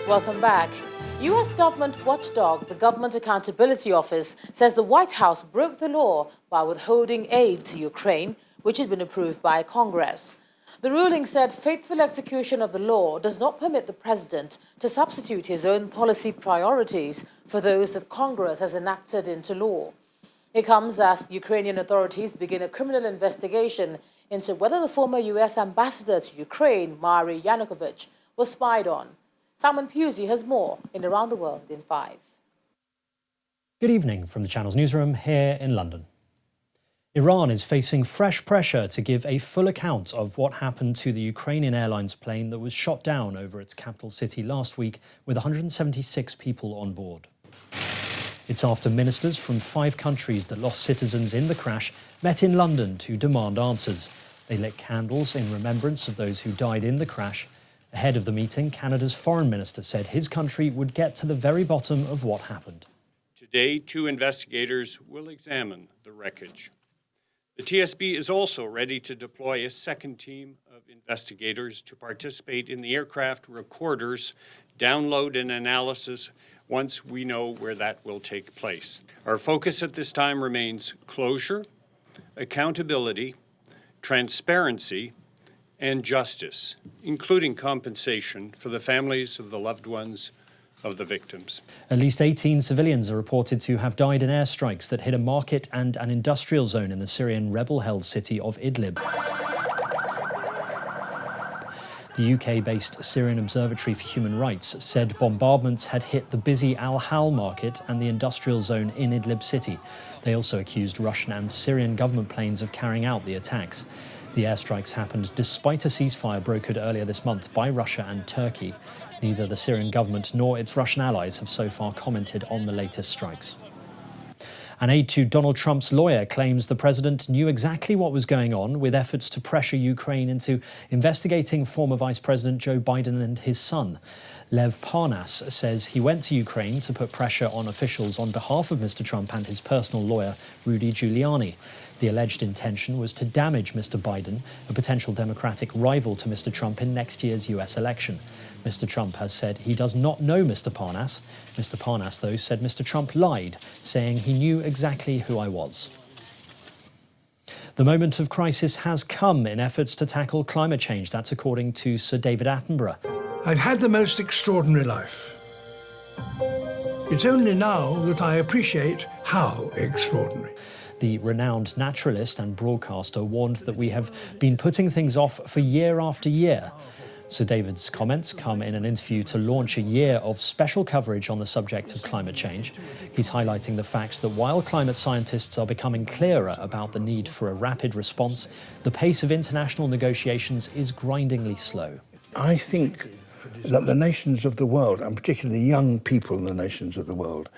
Welcome back. U.S. government watchdog, the Government Accountability Office, says the White House broke the law by withholding aid to Ukraine, which had been approved by Congress. The ruling said faithful execution of the law does not permit the president to substitute his own policy priorities for those that Congress has enacted into law. It comes as Ukrainian authorities begin a criminal investigation into whether the former U.S. ambassador to Ukraine, Mary Yanukovych, was spied on. Simon Pusey has more in Around the World in 5. Good evening from the Channel's newsroom here in London. Iran is facing fresh pressure to give a full account of what happened to the Ukrainian Airlines plane that was shot down over its capital city last week with 176 people on board. It's after ministers from 5 countries that lost citizens in the crash met in London to demand answers. They lit candles in remembrance of those who died in the crash. Ahead of the meeting, Canada's foreign minister said his country would get to the very bottom of what happened. Today, 2 investigators will examine the wreckage. The TSB is also ready to deploy a second team of investigators to participate in the aircraft recorder's download and analysis once we know where that will take place. Our focus at this time remains closure, accountability, transparency, and justice, including compensation for the families of the loved ones of the victims. At least 18 civilians are reported to have died in airstrikes that hit a market and an industrial zone in the Syrian rebel-held city of Idlib. The UK-based Syrian Observatory for Human Rights said bombardments had hit the busy Al-Hal market and the industrial zone in Idlib city. They also accused Russian and Syrian government planes of carrying out the attacks. The airstrikes happened despite a ceasefire brokered earlier this month by Russia and Turkey. Neither the Syrian government nor its Russian allies have so far commented on the latest strikes. An aide to Donald Trump's lawyer claims the president knew exactly what was going on with efforts to pressure Ukraine into investigating former Vice President Joe Biden and his son. Lev Parnas says he went to Ukraine to put pressure on officials on behalf of Mr. Trump and his personal lawyer, Rudy Giuliani. The alleged intention was to damage Mr. Biden, a potential Democratic rival to Mr. Trump in next year's US election. Mr. Trump has said he does not know Mr. Parnas. Mr. Parnas, though, said Mr. Trump lied, saying he knew exactly who I was. The moment of crisis has come in efforts to tackle climate change. That's according to Sir David Attenborough. I've had the most extraordinary life. It's only now that I appreciate how extraordinary. The renowned naturalist and broadcaster warned that we have been putting things off for year after year. Sir David's comments come in an interview to launch a year of special coverage on the subject of climate change. He's highlighting the fact that while climate scientists are becoming clearer about the need for a rapid response, the pace of international negotiations is grindingly slow. I think that the nations of the world, and particularly young people in the nations of the world,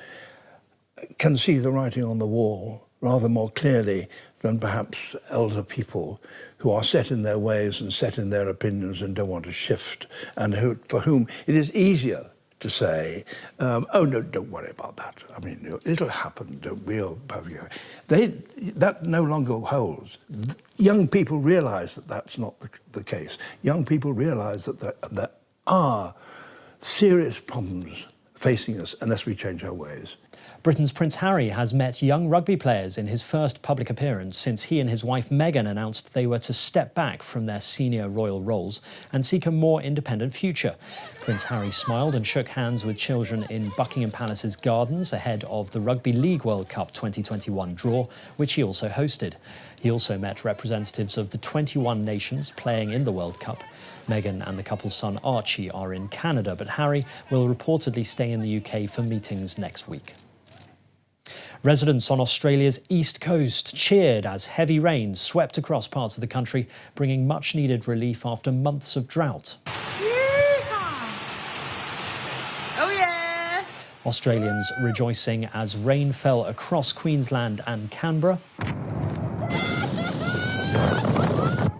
can see the writing on the wall rather more clearly than perhaps elder people who are set in their ways and set in their opinions and don't want to shift, and for whom it is easier to say, oh no, don't worry about that. I mean, it'll happen, we'll have you. That no longer holds. Young people realise that that's not the case. Young people realise that there are serious problems facing us unless we change our ways. Britain's Prince Harry has met young rugby players in his first public appearance since he and his wife Meghan announced they were to step back from their senior royal roles and seek a more independent future. Prince Harry smiled and shook hands with children in Buckingham Palace's gardens ahead of the Rugby League World Cup 2021 draw, which he also hosted. He also met representatives of the 21 nations playing in the World Cup. Meghan and the couple's son Archie are in Canada, but Harry will reportedly stay in the UK for meetings next week. Residents on Australia's east coast cheered as heavy rains swept across parts of the country, bringing much-needed relief after months of drought. Oh yeah! Australians rejoicing as rain fell across Queensland and Canberra.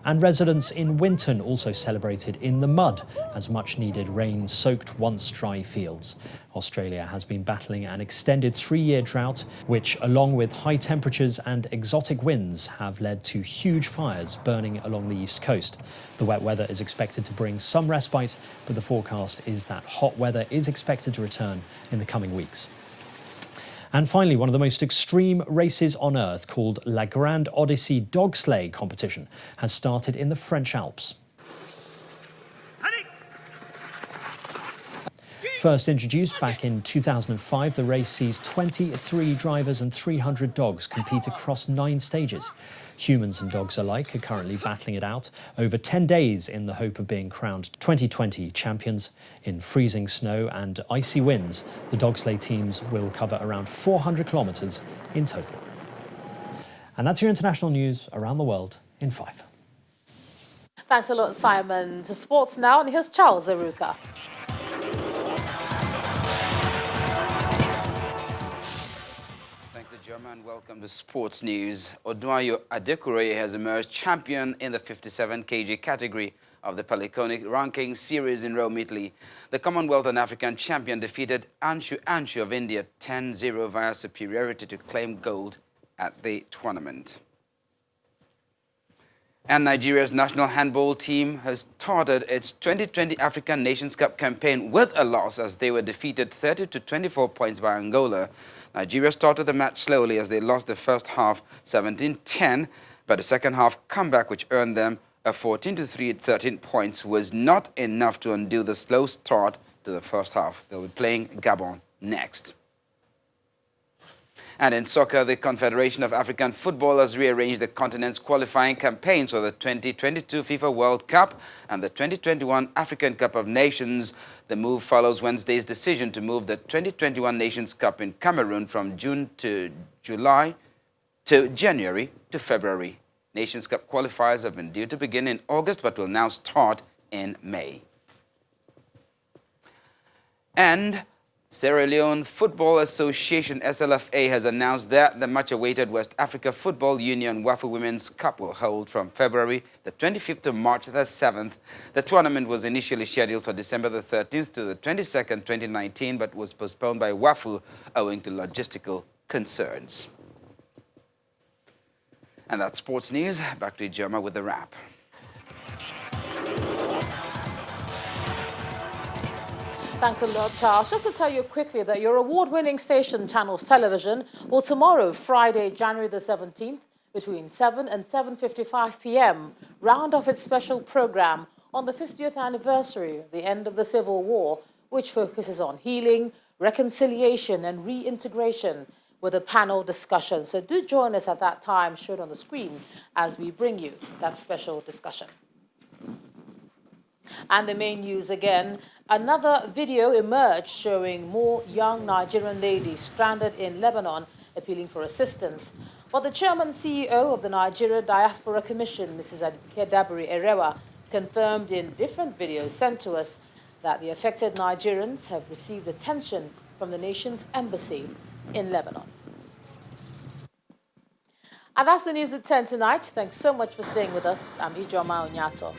And residents in Winton also celebrated in the mud as much-needed rain soaked once dry fields. Australia has been battling an extended 3-year drought, which, along with high temperatures and exotic winds, have led to huge fires burning along the east coast. The wet weather is expected to bring some respite, but the forecast is that hot weather is expected to return in the coming weeks. And finally, one of the most extreme races on Earth, called La Grande Odyssey dog sleigh competition, has started in the French Alps. First introduced back in 2005, the race sees 23 drivers and 300 dogs compete across 9 stages. Humans and dogs alike are currently battling it out over 10 days in the hope of being crowned 2020 champions. In freezing snow and icy winds, the dog sleigh teams will cover around 400 kilometres in total. And that's your international news around the world in 5. Thanks a lot, Simon. To sports now, and here's Charles Aruka. And welcome to Sports News. Oduayo Adekure has emerged champion in the 57 kg category of the Paliconic Ranking Series in Rome, Italy. The Commonwealth and African champion defeated Anshu of India 10-0 via superiority to claim gold at the tournament. And Nigeria's national handball team has started its 2020 African Nations Cup campaign with a loss as they were defeated 30-24 points by Angola. Nigeria started the match slowly as they lost the first half 17-10, but the second half comeback, which earned them a 14-3 at 13 points, was not enough to undo the slow start to the first half. They'll be playing Gabon next. And in soccer, the Confederation of African Football has rearranged the continent's qualifying campaigns for the 2022 FIFA World Cup and the 2021 African Cup of Nations. The move follows Wednesday's decision to move the 2021 Nations Cup in Cameroon from June to July to January to February. Nations Cup qualifiers have been due to begin in August but will now start in May. And Sierra Leone Football Association SLFA has announced that the much-awaited West Africa Football Union WAFU Women's Cup will hold from February the 25th to March the 7th. The tournament was initially scheduled for December the 13th to the 22nd, 2019, but was postponed by WAFU owing to logistical concerns. And that's sports news. Back to Ijoma with the wrap. Thanks a lot, Charles. Just to tell you quickly that your award-winning station, Channels Television, will tomorrow, Friday, January the 17th, between 7 and 7:55 p.m., round off its special program on the 50th anniversary of the end of the Civil War, which focuses on healing, reconciliation and reintegration with a panel discussion. So do join us at that time, shown on the screen, as we bring you that special discussion. And the main news again, another video emerged showing more young Nigerian ladies stranded in Lebanon appealing for assistance. But the chairman CEO of the Nigeria Diaspora Commission, Mrs. Adekedabiri Erewa, confirmed in different videos sent to us that the affected Nigerians have received attention from the nation's embassy in Lebanon. And that's the news at 10 tonight. Thanks so much for staying with us. I'm Ijoma Onyato.